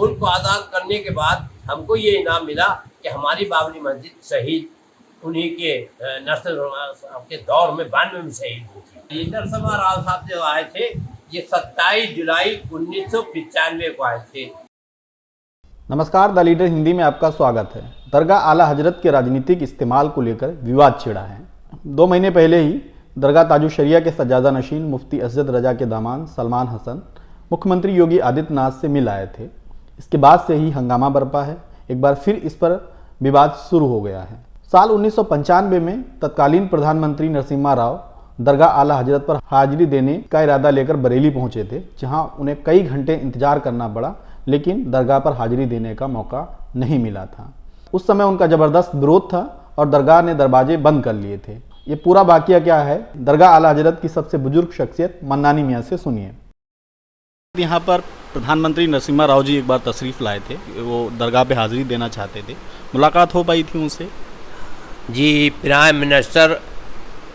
मुल्क को आज़ाद करने के बाद हमको ये इनाम मिला कि हमारी बाबरी मस्जिद शहीद उन्हीं के नरसिम्हा के दौर में 92 में शहीद हुई थी। ये नरसिम्हा राव साहब जो आए थे ये 27 जुलाई 1995 को आए थे। नमस्कार, द लीडर हिंदी में आपका स्वागत है। दरगाह आला हजरत के राजनीतिक इस्तेमाल को लेकर विवाद छिड़ा है। 2 महीने पहले ही दरगाह ताजुशरिया के सज्जादा नशीन मुफ्ती असद रजा के दामाद सलमान हसन मुख्यमंत्री योगी आदित्यनाथ से मिल आए थे। इसके बाद से ही हंगामा बरपा है। एक बार फिर इस पर विवाद शुरू हो गया है। साल 1995 में तत्कालीन प्रधानमंत्री नरसिम्हा राव दरगाह आला हजरत पर हाजिरी देने का इरादा लेकर बरेली पहुंचे थे, जहां उन्हें कई घंटे इंतजार करना पड़ा, लेकिन दरगाह पर हाजिरी देने का मौका नहीं मिला था। उस समय उनका जबरदस्त विरोध था और दरगाह ने दरवाजे बंद कर लिए थे। ये पूरा वाकया क्या है, दरगाह आला हजरत की सबसे बुजुर्ग शख्सियत मन्नानी मियाँ से सुनिए। यहाँ पर प्रधानमंत्री नरसिम्हा राव जी एक बार तशरीफ़ लाए थे, वो दरगाह पे हाजिरी देना चाहते थे, मुलाकात हो पाई थी उनसे? जी, प्राइम मिनिस्टर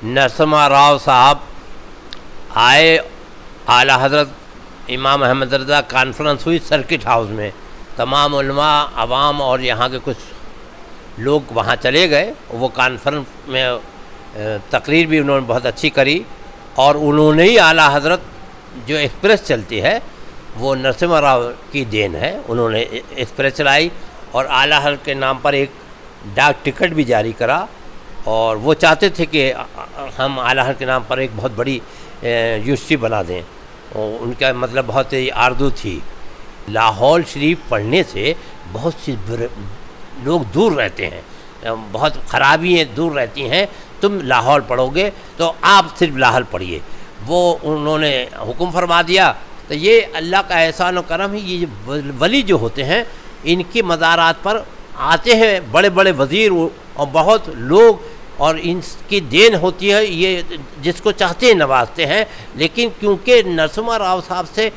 नरसिम्हा राव साहब आए, आला हजरत इमाम अहमद रज़ा कॉन्फ्रेंस हुई सर्किट हाउस में। तमाम उलमा, अवाम और यहाँ के कुछ लोग वहाँ चले गए। वो कॉन्फ्रेंस में तकरीर भी उन्होंने बहुत अच्छी करी और उन्होंने ही आला हजरत जो एक्सप्रेस चलती है वो नरसिम्हा राव की देन है। उन्होंने एक्सप्रेस चलाई और आला हजरत के नाम पर एक डाक टिकट भी जारी करा और वो चाहते थे कि हम आला हजरत के नाम पर एक बहुत बड़ी यूनिवर्सिटी बना दें। उनका मतलब बहुत ही आरज़ू थी। लाहौर शरीफ पढ़ने से बहुत सी लोग दूर रहते हैं, बहुत ख़राबियाँ दूर रहती हैं। तुम लाहौर पढ़ोगे तो आप सिर्फ लाहौर पढ़िए, वो उन्होंने हुक्म फरमा दिया। तो ये अल्लाह का एहसान और करम ही। ये वली जो होते हैं इनकी मज़ारात पर आते हैं बड़े बड़े वज़ीर और बहुत लोग, और इनकी देन होती है, ये जिसको चाहते हैं नवाजते हैं। लेकिन क्योंकि नरसिम्हा राव साहब से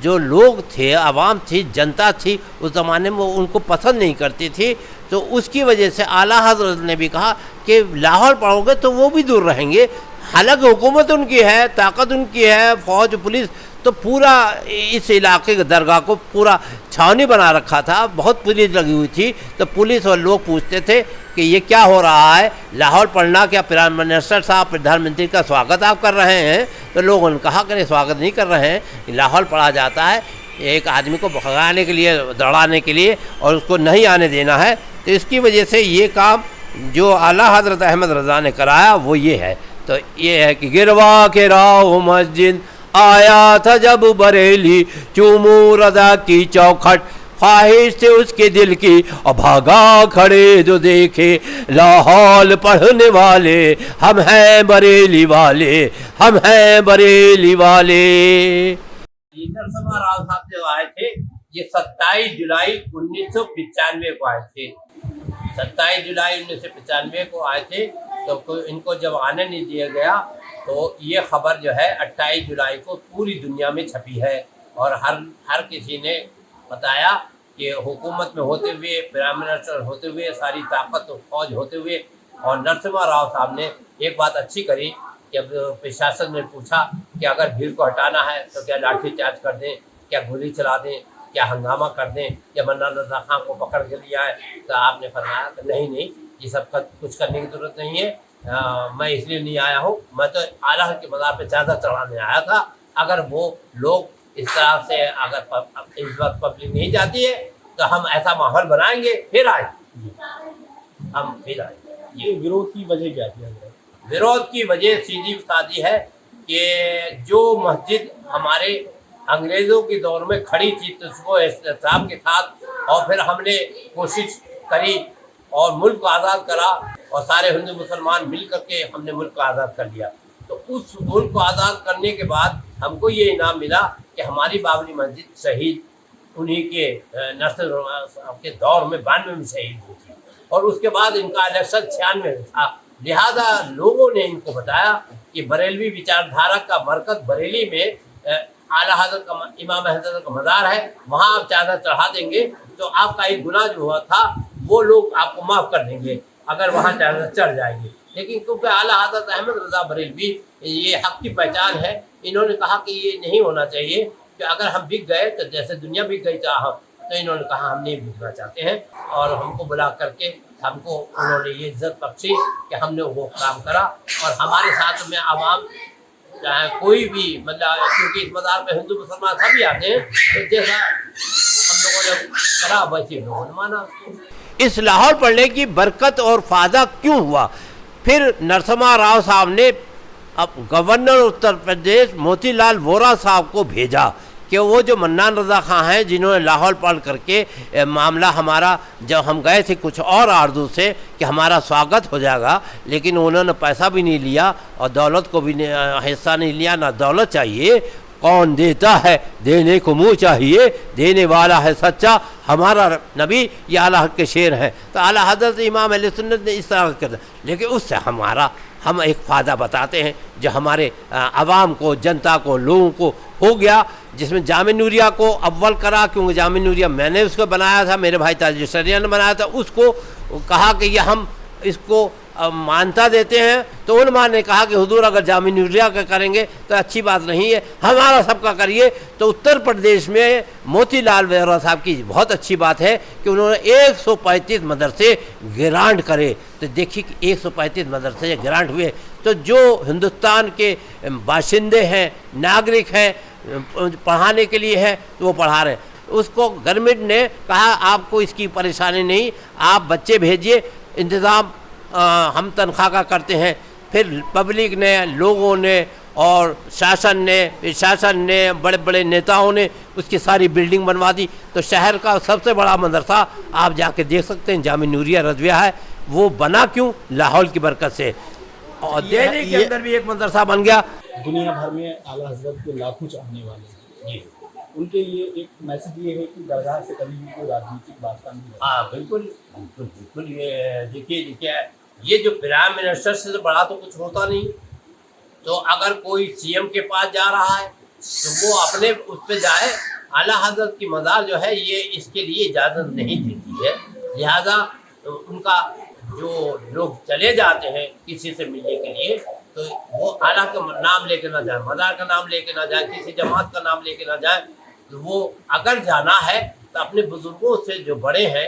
जो लोग थे, आवाम थी, जनता थी, उस ज़माने में वो उनको पसंद नहीं करती थी, तो उसकी वजह से आला हज़रत ने भी कहा कि लाहौर पढ़ोगे तो वो भी दूर रहेंगे। हालांकि हुकूमत उनकी है, ताकत उनकी है, फ़ौज पुलिस, तो पूरा इस इलाके के दरगाह को पूरा छावनी बना रखा था, बहुत पुलिस लगी हुई थी। तो पुलिस और लोग पूछते थे कि ये क्या हो रहा है, लाहौर पढ़ना क्या प्राइम मिनिस्टर साहब, प्रधानमंत्री का स्वागत आप कर रहे हैं? तो लोगों ने कहा कि स्वागत नहीं कर रहे हैं, लाहौर पढ़ा जाता है एक आदमी को भगाने के लिए, दौड़ाने के लिए, और उसको नहीं आने देना है। तो इसकी वजह से ये काम जो आला हज़रत अहमद रज़ा ने कराया वो ये है। तो ये है कि गिरवा के राव मस्जिद आया था जब बरेली, चूमू रज़ा की चौखट ख्वाहिश से उसके दिल की, और भागा खड़े जो देखे लाहौर पढ़ने वाले, हम हैं बरेली वाले, हम हैं बरेली वाले। नरसिम्हा राव साहब जो आए थे ये 27 जुलाई 1995 को आए थे। 27 जुलाई 1995 को आए थे। तो इनको जब आने नहीं दिया गया तो ये खबर जो है 28 जुलाई को पूरी दुनिया में छपी है और हर किसी ने बताया कि हुकूमत में होते हुए, प्राइम मिनिस्टर होते हुए, सारी ताकत फौज होते हुए, और नरसिम्हा राव साहब ने एक बात अच्छी करी कि अब प्रशासन ने पूछा कि अगर भीड़ को हटाना है तो क्या लाठी चार्ज कर दें, क्या गोली चला दें, क्या हंगामा कर दें, या मन्ना रज़ा खां को पकड़ के लिया है? तो आपने फरमाया कि नहीं, ये सब कुछ करने की ज़रूरत नहीं है। मैं इसलिए नहीं आया हूँ, मैं तो आला हज़रत के मज़ार पे चादर चढ़ाने आया था। अगर वो लोग इस तरह से अगर इस वक्त पब्लिक नहीं जाती है तो हम ऐसा माहौल बनाएंगे, फिर आएंगे। ये विरोध की वजह क्या थी? विरोध की वजह सीधी सादी है कि जो मस्जिद हमारे अंग्रेज़ों के दौर में खड़ी थी तो उसको एहतसाब के साथ, और फिर हमने कोशिश करी और मुल्क को आज़ाद करा, और सारे हिंदू मुसलमान मिल करके हमने मुल्क को आज़ाद कर लिया। तो उस मुल्क को आज़ाद करने के बाद हमको ये इनाम मिला कि हमारी बाबरी मस्जिद शहीद उन्हीं के नरसिम्हा के दौर में 92 में शहीद हुई थी, और उसके बाद इनका इलेक्शन 96 में था। लिहाजा लोगों ने इनको बताया कि बरेलवी विचारधारा का मरकज़ बरेली में आला हज़रत का इमाम अहमद का मज़ार है, वहाँ आप चादर चढ़ा देंगे तो आपका एक गुनाह जो हुआ था वो लोग आपको माफ़ कर देंगे अगर वहाँ चादर चढ़ जाएंगे। लेकिन क्योंकि आला हज़रत अहमद रज़ा बरेलवी ये हक़ की पहचान है, इन्होंने कहा कि ये नहीं होना चाहिए कि अगर हम बिक गए तो जैसे दुनिया बिक गई तो इन्होंने कहा हम नहीं भेजना चाहते हैं, और हमको बुला करके हमको उन्होंने ये इज्जत बख्शी कि हमने वो काम करा। और हमारे साथ में आवाम चाहे कोई भी, मतलब क्योंकि इस मज़ार पे हिंदू मुसलमान सभी आते हैं, तो जैसा हम लोगों ने करा वैसे लोगों ने माना। इस लाहौर पढ़ने की बरकत और फ़ायदा क्यों हुआ? फिर नरसिम्हा राव साहब ने अब गवर्नर उत्तर प्रदेश मोतीलाल वोरा साहब को भेजा कि वो जो मन्नान रज़ा खां हैं जिन्होंने लाहौर पढ़ करके मामला हमारा, जब हम गए थे कुछ और आरज़ू से कि हमारा स्वागत हो जाएगा, लेकिन उन्होंने पैसा भी नहीं लिया और दौलत को भी हिस्सा नहीं लिया, ना दौलत चाहिए। कौन देता है देने को मुँह चाहिए, देने वाला है सच्चा हमारा नबी, ये आला हक के शेर हैं। तो आला हज़रत इमाम अहले सुन्नत ने इस तरह कर, लेकिन उससे हम एक फ़ायदा बताते हैं जो हमारे आवाम को, जनता को, लोगों को हो गया, जिसमें जामे नूरिया को अव्वल करा, क्योंकि जामे नूरिया मैंने उसको बनाया था, मेरे भाई ताजुल शरिया ने बनाया था। उसको कहा कि ये हम इसको मानता देते हैं, तो उलमा ने कहा कि हुजूर अगर जामे नूरिया का करेंगे तो अच्छी बात नहीं है, हमारा सबका करिए। तो उत्तर प्रदेश में मोतीलाल वोरा साहब की बहुत अच्छी बात है कि उन्होंने 135 मदरसे ग्रांट करे। तो देखिए कि 135 मदरसे ग्रांट हुए, तो जो हिंदुस्तान के बाशिंदे हैं, नागरिक हैं, पढ़ाने के लिए है तो वो पढ़ा रहे हैं। उसको गवर्नमेंट ने कहा आपको इसकी परेशानी नहीं, आप बच्चे भेजिए, इंतज़ाम हम तनख्वाह का करते हैं। फिर पब्लिक ने, लोगों ने और शासन ने बड़े बड़े नेताओं ने उसकी सारी बिल्डिंग बनवा दी। तो शहर का सबसे बड़ा मदरसा आप जाके देख सकते हैं, जामे नूरिया रज़विया है। वो बना क्यों? लाहौर की बरकत से। और दिल्ली के अंदर भी एक मदरसा बन गया। दुनिया भर में आला हज़रत के लाखों चाहने वाले जी, उनके लिए एक मैसेज ये है कि दरगाह से कभी भी कोई राजनीतिक वास्ता नहीं है। हाँ बिल्कुल। ये देखिए ये जो प्राइम मिनिस्टर से तो बड़ा तो कुछ होता नहीं। तो अगर कोई सीएम के पास जा रहा है तो वो अपने उस पर जाए। आला हज़रत की मज़ार जो है ये इसके लिए इजाज़त नहीं देती है, लिहाजा तो उनका जो लोग चले जाते हैं किसी से मिलने के लिए, तो वो आला का नाम लेके ना जाए, मज़ार का नाम लेके ना जाए, किसी जमात का नाम लेके ना जाए। तो वो अगर जाना है तो अपने बुज़ुर्गों से जो बड़े हैं,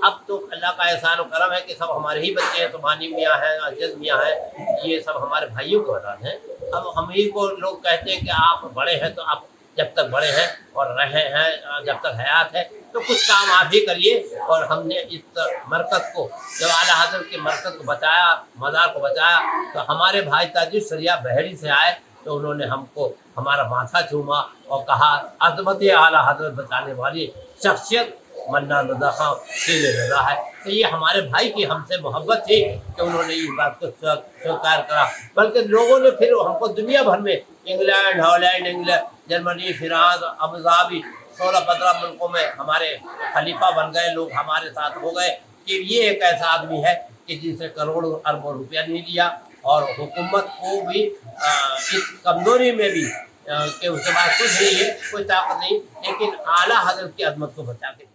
अब तो अल्लाह का एहसान और करम है कि सब हमारे ही बच्चे हैं, सुभानी मियाँ हैं, अजज मियाँ हैं, ये सब हमारे भाइयों के औलाद हैं। अब हम ही को लोग कहते हैं कि आप बड़े हैं, तो आप जब तक बड़े हैं और रहे हैं, जब तक हयात है तो कुछ काम आप ही करिए। और हमने इस मरकज़ को, जब आला हज़रत के मरकज़ को बचाया, मज़ार को बचाया, तो हमारे भाई ताजुल शरिया बहरी से आए, तो उन्होंने हमको हमारा माथा चूमा और कहा अज़मत आला हज़रत बचाने वाली शख्सियत मन्नान रज़ा खां शेर रज़ा है। तो ये हमारे भाई की हमसे मोहब्बत थी कि उन्होंने इस बात को स्वीकार करा। बल्कि लोगों ने फिर हमको दुनिया भर में, England, Holland, Germany, France, Abu Dhabi, 16-15 मुल्कों में हमारे खलीफा बन गए, लोग हमारे साथ हो गए कि ये एक ऐसा आदमी है कि जिसने करोड़ों अरबों रुपया नहीं लिया, और हुकूमत को भी इस कमजोरी में भी कि उसके पास कुछ नहीं है, कोई ताकत नहीं, लेकिन आला हज़रत की अज़मत को बचा के दिखाया।